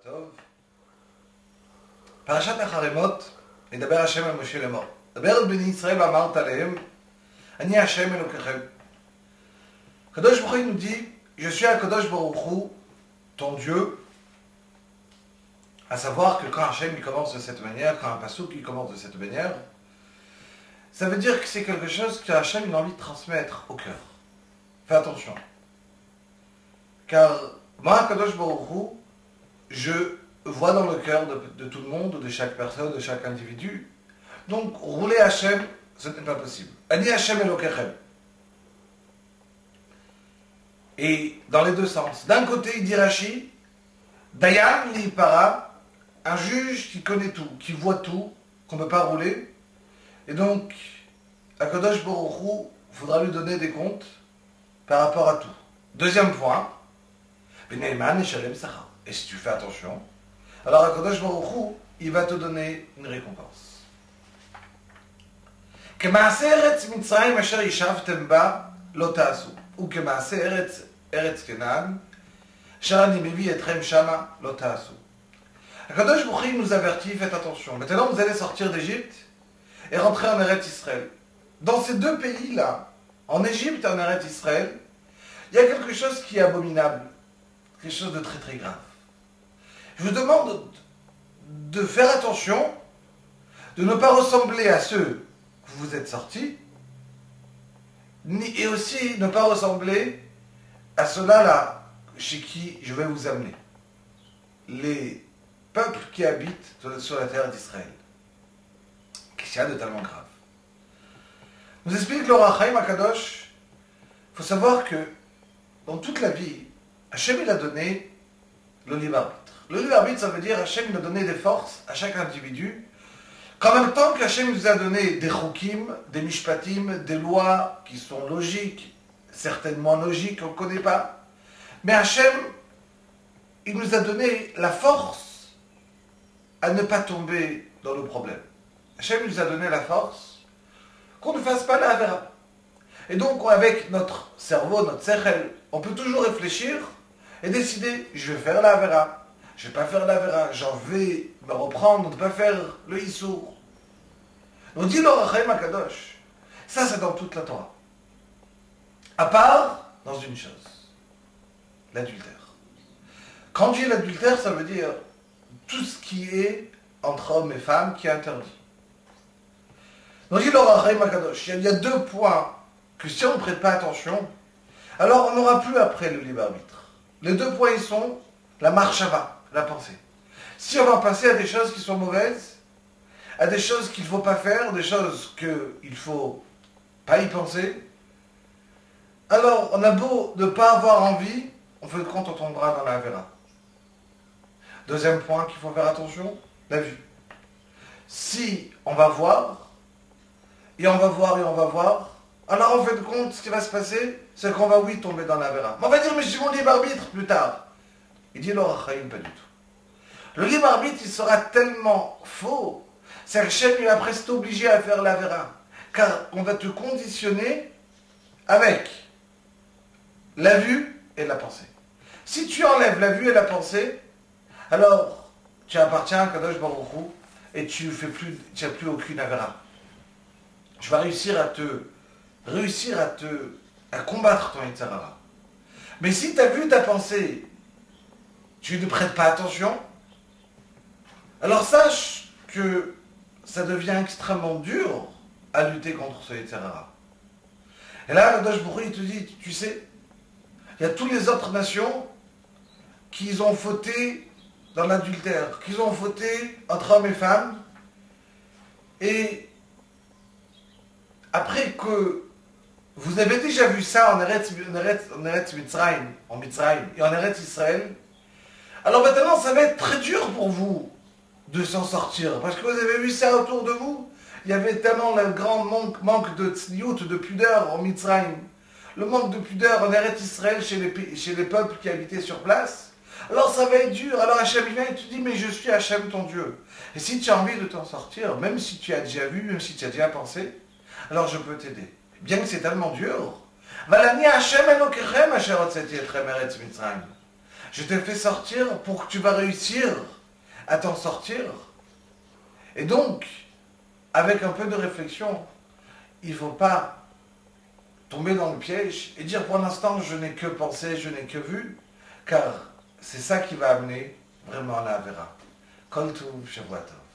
טוב. פרשת החרמות, ידבר השם על משה לאמור. דבר אל בני ישראל ואמרת עליהם, אני השם אלוקיכם. הקדוש ברוך הוא nous dit, je suis הקדוש ברוך הוא, ton Dieu. À savoir que quand Hachem il commence de cette manière, quand un pasouk il commence de cette manière, ça veut dire que c'est quelque chose que Hachem il a envie de transmettre au cœur. Fais attention. Car moi, Kadosh Baruch Hu, je vois dans le cœur de tout le monde, de chaque personne, de chaque individu. Donc, rouler Hachem, ce n'est pas possible. Ani Hachem Elokechem. Et dans les deux sens. D'un côté, il dit Rashi, Dayan li para, un juge qui connaît tout, qui voit tout, qu'on ne peut pas rouler. Et donc, à Kadosh Baruch Hu, il faudra lui donner des comptes par rapport à tout. Deuxième point, et si tu fais attention, alors Akadosh Baruch Hu, il va te donner une récompense. כמעשה ארץ מצרים אשר ישבתם בה לא תעשו, וכמעשה ארץ כנען אשר אני מביא אתכם שמה לא תעשו. Akadosh Baruch Hu nous avertit, faites attention. Maintenant vous allez sortir d'Égypte et rentrer en Eretz Israël. Dans ces deux pays-là, en Égypte et en Eretz Israël, il y a quelque chose qui est abominable, quelque chose de très très grave. Je vous demande de faire attention, de ne pas ressembler à ceux que vous êtes sortis, et aussi ne pas ressembler à ceux-là chez qui je vais vous amener. Les peuples qui habitent sur la terre d'Israël. Qu'est-ce qu'il y a de tellement grave? Nous explique le Ohr HaChaim HaKadosh, il faut savoir que dans toute la vie, Hachem il a donné le libre arbitre. Le libre arbitre, ça veut dire Hachem il a donné des forces à chaque individu, qu'en même temps qu'Hachem nous a donné des chokim, des mishpatim, des lois qui sont logiques, certainement logiques, on ne connaît pas, mais Hachem, il nous a donné la force à ne pas tomber dans le problème. Hachem nous a donné la force qu'on ne fasse pas la avera. Et donc, avec notre cerveau, notre sechel, on peut toujours réfléchir et décider, je vais faire la avera, je ne vais pas faire la avera, j'en vais me reprendre de ne pas faire le issour. On dit le Ohr HaChaim HaKadosh. Ça, c'est dans toute la Torah. À part dans une chose, l'adultère. Quand on dit l'adultère, ça veut dire tout ce qui est entre hommes et femmes qui est interdit. On dit le Ohr HaChaim HaKadosh. Il y a deux points que si on ne prête pas attention, alors on n'aura plus après le libre arbitre. Les deux points, ils sont la marchava, la pensée. Si on va penser à des choses qui sont mauvaises, à des choses qu'il ne faut pas faire, des choses qu'il ne faut pas y penser, alors on a beau ne pas avoir envie, on fait le compte, on tombera dans la avera. Deuxième point qu'il faut faire attention, la vue. Si on va voir, et on va voir, et on va voir, alors en fait de compte, ce qui va se passer, c'est qu'on va, oui, tomber dans la vera. Mais on va dire, mais je suis mon libre arbitre plus tard. Il dit, le Ohr HaChaim, pas du tout. Le libre arbitre, il sera tellement faux, c'est que Hachem, il va presque obligé à faire la vera. Car on va te conditionner avec la vue et la pensée. Si tu enlèves la vue et la pensée, alors tu appartiens à Kadosh Baruch Hu et tu n'as plus aucune avera. Tu vas réussir à combattre ton Yitzhara. Mais si tu as vu ta pensée, tu ne prêtes pas attention, alors sache que ça devient extrêmement dur à lutter contre ce Yitzhara. Et là, Kadosh Baruch Hu, il te dit, tu sais, il y a toutes les autres nations qui ont fauté dans l'adultère, qui ont fauté entre hommes et femmes, et après que vous avez déjà vu ça en Eretz Mitzrayim, en Mitzrayim et en Eretz Israël, alors maintenant ça va être très dur pour vous de s'en sortir, parce que vous avez vu ça autour de vous. Il y avait tellement le grand manque de tzniut, de pudeur en Mitzrayim, le manque de pudeur en Eretz Israël chez les peuples qui habitaient sur place. Alors ça va être dur. Alors Hachem vient et te dit, mais je suis Hachem ton Dieu. Et si tu as envie de t'en sortir, même si tu as déjà vu, même si tu as déjà pensé, alors je peux t'aider. Bien que c'est tellement dur. Je t'ai fait sortir pour que tu vas réussir à t'en sortir. Et donc, avec un peu de réflexion, il ne faut pas tomber dans le piège et dire pour l'instant je n'ai que pensé, je n'ai que vu, car c'est ça qui va amener vraiment à la Avera. Kol Tov, Shavua Tov.